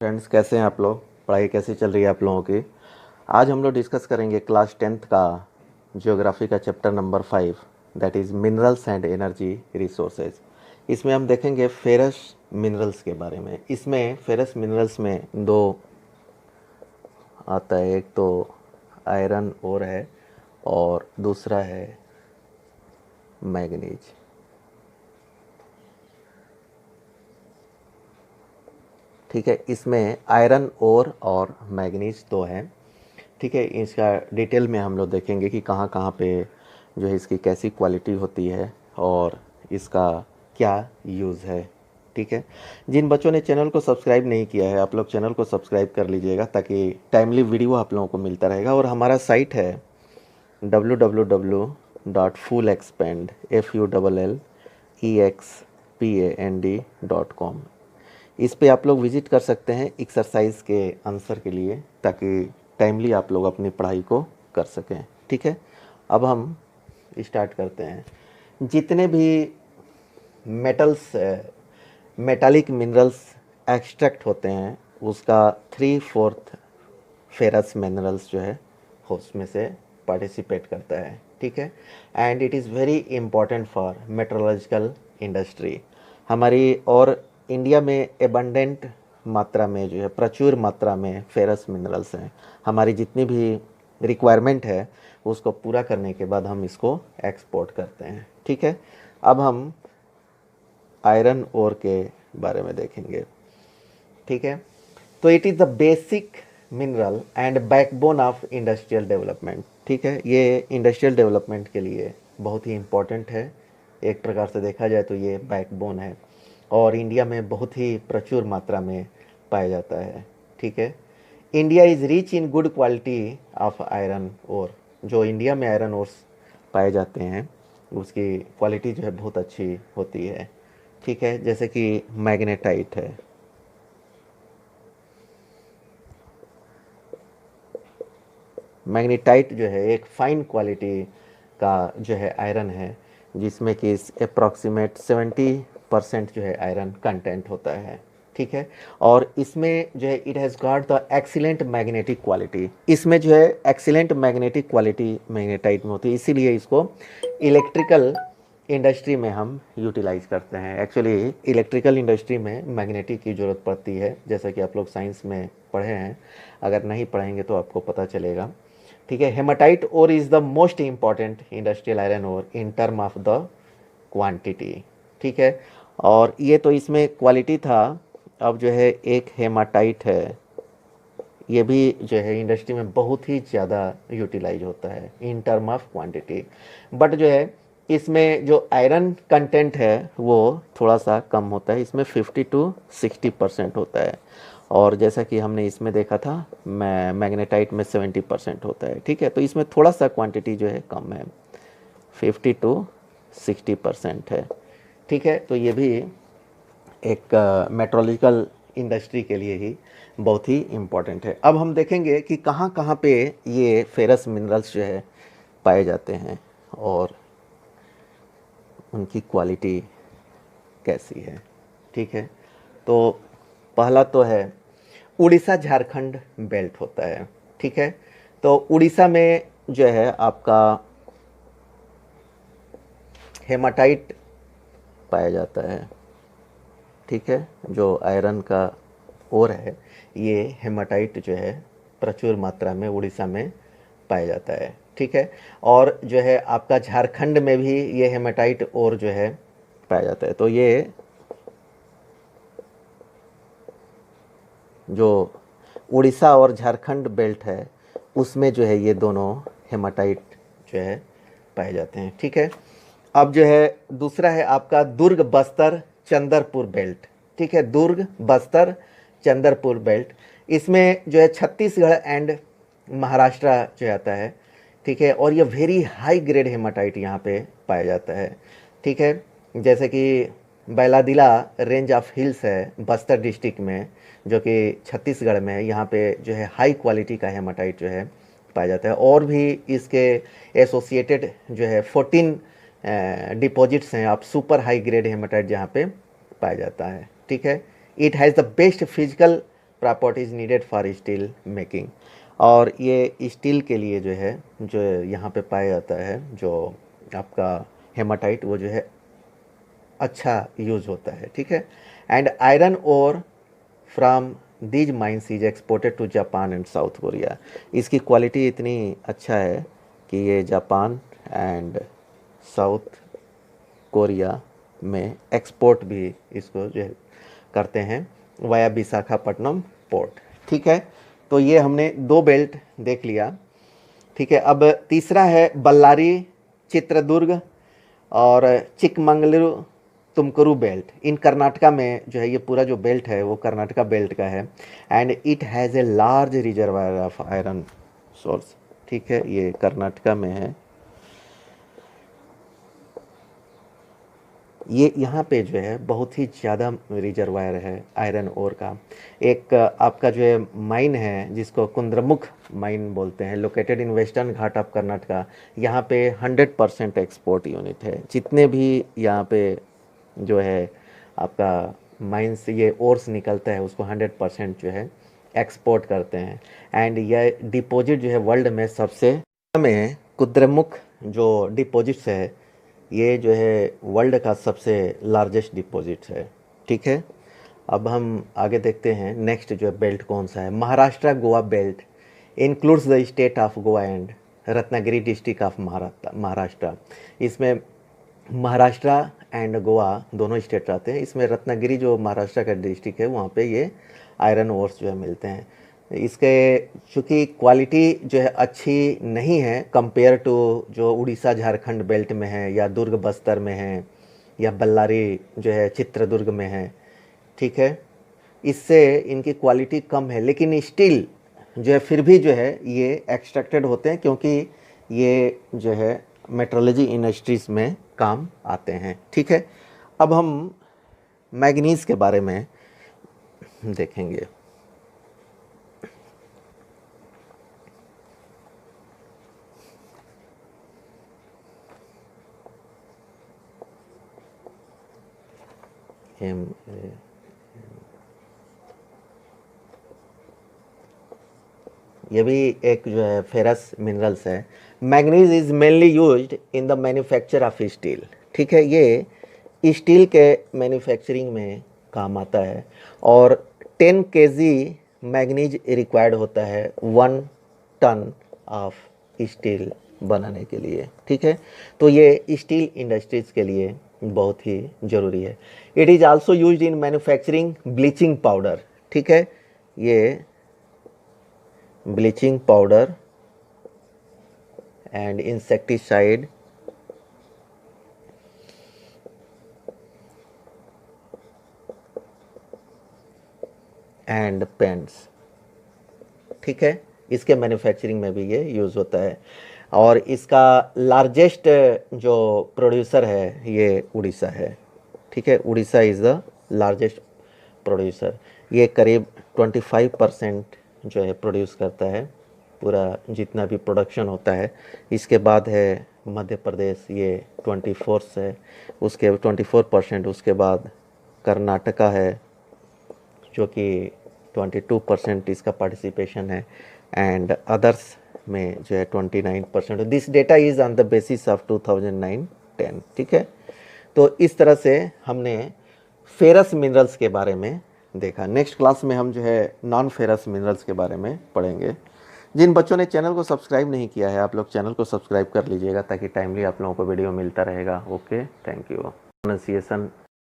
Friends, कैसे हैं आप लोग? पढ़ाई कैसी चल रही है आप लोगों की? आज हम लोग डिस्कस करेंगे क्लास 10th का ज्योग्राफी का chapter number 5, that is minerals and energy resources. इसमें हम देखेंगे फेरस मिनरल्स के बारे में। इसमें फेरस मिनरल्स में दो आता है, एक तो आयरन ओर है और दूसरा है मैग्नीज। ठीक है, इसमें आयरन ओर और मैग्नीज दो हैं। ठीक है, इसका डिटेल में हम लोग देखेंगे कि कहाँ कहाँ पे जो है इसकी कैसी क्वालिटी होती है और इसका क्या यूज़ है। ठीक है, जिन बच्चों ने चैनल को सब्सक्राइब नहीं किया है, आप लोग चैनल को सब्सक्राइब कर लीजिएगा ताकि टाइमली वीडियो आप लोगों को मिलता रहेगा। और हमारा साइट है www.fullexpand.com। इस पे आप लोग विज़िट कर सकते हैं एक्सरसाइज के आंसर के लिए, ताकि टाइमली आप लोग अपनी पढ़ाई को कर सकें। ठीक है, अब हम स्टार्ट करते हैं। जितने भी मेटल्स मेटालिक मिनरल्स एक्सट्रैक्ट होते हैं, उसका 3/4 फेरस मिनरल्स जो है उसमें से पार्टिसिपेट करता है। ठीक है, and it is very important for metallurgical industry हमारी। और इंडिया में एबंडेंट मात्रा में जो है, प्रचुर मात्रा में फेरस मिनरल्स हैं। हमारी जितनी भी रिक्वायरमेंट है उसको पूरा करने के बाद हम इसको एक्सपोर्ट करते हैं। ठीक है, अब हम आयरन ओर के बारे में देखेंगे। ठीक है, तो it is the basic mineral and backbone of industrial development. ठीक है, ये इंडस्ट्रियल डेवलपमेंट के लिए बहुत ही इम्पोर्टेंट है। एक प्रकार से देखा जाए तो ये बैकबोन है और इंडिया में बहुत ही प्रचुर मात्रा में पाया जाता है। ठीक है, India is rich in good quality of iron ore. जो इंडिया में आयरन ओर्स पाए जाते हैं उसकी क्वालिटी जो है बहुत अच्छी होती है। ठीक है, जैसे कि मैग्नेटाइट है। मैग्नेटाइट जो है एक फाइन क्वालिटी का जो है आयरन है, जिसमें कि अप्रॉक्सीमेट 70% जो है आयरन कंटेंट होता है। ठीक है, और इसमें जो है it has got the excellent magnetic quality. इसमें जो है एक्सीलेंट मैग्नेटिक क्वालिटी मैग्नेटाइट में होती है, इसीलिए इसको इलेक्ट्रिकल इंडस्ट्री में हम यूटिलाइज करते हैं। एक्चुअली इलेक्ट्रिकल इंडस्ट्री में मैग्नेटिक की ज़रूरत पड़ती है, जैसा कि आप लोग साइंस में पढ़े हैं। अगर नहीं पढ़ेंगे तो आपको पता चलेगा। ठीक है, haematite ore is the most important industrial iron ore in term of the quantity. ठीक है, और ये तो इसमें क्वालिटी था। अब जो है एक हेमाटाइट है, ये भी जो है इंडस्ट्री में बहुत ही ज़्यादा यूटिलाइज होता है इन टर्म ऑफ क्वांटिटी। बट जो है इसमें जो आयरन कंटेंट है वो थोड़ा सा कम होता है, इसमें 50 to 60% होता है। और जैसा कि हमने इसमें देखा था मैग्नेटाइट में 70% होता है। ठीक है, तो इसमें थोड़ा सा क्वांटिटी जो है कम है, 50 to 60% है। ठीक है, तो ये भी एक मेट्रोलॉजिकल इंडस्ट्री के लिए ही बहुत ही इम्पोर्टेंट है। अब हम देखेंगे कि कहाँ कहाँ पे ये फेरस मिनरल्स जो है पाए जाते हैं और उनकी क्वालिटी कैसी है। ठीक है, तो पहला तो है उड़ीसा झारखंड बेल्ट होता है। ठीक है, तो उड़ीसा में जो है आपका हेमाटाइट पाया जाता है। ठीक है, जो आयरन का ओर है ये हेमाटाइट जो है प्रचुर मात्रा में उड़ीसा में पाया जाता है। ठीक है, और जो है आपका झारखंड में भी ये हेमाटाइट ओर जो है पाया जाता है। तो ये जो उड़ीसा और झारखंड बेल्ट है उसमें जो है ये दोनों हेमाटाइट जो है पाए जाते हैं। ठीक है, अब जो है दूसरा है आपका दुर्ग बस्तर चंदरपुर बेल्ट। ठीक है, दुर्ग बस्तर चंदरपुर बेल्ट, इसमें जो है छत्तीसगढ़ एंड महाराष्ट्र जो आता है। ठीक है, और ये वेरी हाई ग्रेड हेमाटाइट यहाँ पे पाया जाता है। ठीक है, जैसे कि बैलादिला रेंज ऑफ हिल्स है बस्तर डिस्ट्रिक्ट में, जो कि छत्तीसगढ़ में है। यहाँ पे जो है हाई क्वालिटी का हेमाटाइट जो है पाया जाता है। और भी इसके एसोसिएटेड जो है 14 डिपॉजिट्स हैं आप सुपर हाई ग्रेड हेमाटाइट जहाँ पे पाया जाता है। ठीक है, it has the best physical properties needed for steel making. और ये स्टील के लिए जो है, जो यहाँ पे पाया जाता है, जो आपका हेमाटाइट, वो जो है अच्छा यूज़ होता है, ठीक है। And iron ore from these mines is exported to Japan and South Korea. इसकी क्वालिटी इतनी अच्छा है कि ये जापान एंड साउथ कोरिया में एक्सपोर्ट भी इसको जो है करते हैं वाया विशाखापट्टनम पोर्ट, ठीक है। तो ये हमने 2 बेल्ट देख लिया, ठीक है। अब तीसरा है बल्लारी, चित्रदुर्ग और चिकमंगलुरु, तुमकुरू बेल्ट। इन कर्नाटका में जो है ये पूरा जो बेल्ट है वो कर्नाटका बेल्ट का है। And it has a large reservoir of iron source, ठीक है। ये कर्नाटका में है। ये यहाँ पे जो है बहुत ही ज़्यादा रिजर्वायर है आयरन ओर का। एक आपका जो है माइन है जिसको कुंद्रमुख माइन बोलते हैं, located in western Ghat of Karnataka. यहाँ पे 100% एक्सपोर्ट यूनिट है। जितने भी यहाँ पे जो है आपका माइन से ये ओर्स निकलता है उसको 100% जो है एक्सपोर्ट करते हैं। एंड यह डिपॉजिट जो है वर्ल्ड में सबसे में कुद्रेमुख जो डिपॉजिट्स है ये जो है वर्ल्ड का सबसे लार्जेस्ट डिपॉजिट है, ठीक है। अब हम आगे देखते हैं नेक्स्ट जो बेल्ट कौन सा है। Maharashtra Goa belt includes the state of Goa and Ratnagiri district of Maharashtra. इसमें महाराष्ट्र एंड गोवा दोनों स्टेट आते हैं। इसमें रत्नागिरी जो महाराष्ट्र का डिस्ट्रिक्ट है वहाँ पे ये आयरन ओर्स जो है मिलते हैं। इसके चूँकि क्वालिटी जो है अच्छी नहीं है कंपेयर टू जो उड़ीसा झारखंड बेल्ट में है या दुर्ग बस्तर में है या बल्लारी जो है चित्रदुर्ग में है, ठीक है। इससे इनकी क्वालिटी कम है, लेकिन स्टील जो है फिर भी जो है ये एक्सट्रैक्टेड होते हैं क्योंकि ये जो है मेट्रोलॉजी इंडस्ट्रीज़ में काम आते हैं, ठीक है। अब हम मैग्नीज़ के बारे में देखेंगे। ये भी एक जो है फेरस मिनरल्स है। Manganese is mainly used in the manufacture of steel, ठीक है। ये स्टील के मैन्युफैक्चरिंग में काम आता है और 10 kg मैग्नीज रिक्वायर्ड होता है 1 टन ऑफ स्टील बनाने के लिए, ठीक है। तो ये स्टील इंडस्ट्रीज़ के लिए बहुत ही ज़रूरी है। It is also used in manufacturing bleaching powder, ठीक है। ये bleaching powder and insecticide and paints, ठीक है। इसके मैन्युफैक्चरिंग में भी ये यूज़ होता है। और इसका लार्जेस्ट जो प्रोड्यूसर है ये उड़ीसा है, ठीक है। Orissa is the largest producer. ये करीब 25% जो है प्रोड्यूस करता है पूरा जितना भी प्रोडक्शन होता है। इसके बाद है मध्य प्रदेश, ये 24 है, उसके 24%। उसके बाद कर्नाटका है जो कि 22% इसका पार्टिसिपेशन है। एंड अदर्स में जो है 29%। This data is on the basis of 2009-10, ठीक है। तो इस तरह से हमने फेरस मिनरल्स के बारे में देखा। नेक्स्ट क्लास में हम जो है नॉन फेरस मिनरल्स के बारे में पढ़ेंगे। जिन बच्चों ने चैनल को सब्सक्राइब नहीं किया है आप लोग चैनल को सब्सक्राइब कर लीजिएगा ताकि टाइमली आप लोगों को वीडियो मिलता रहेगा। Okay, thank you. प्रोनाउंसिएशन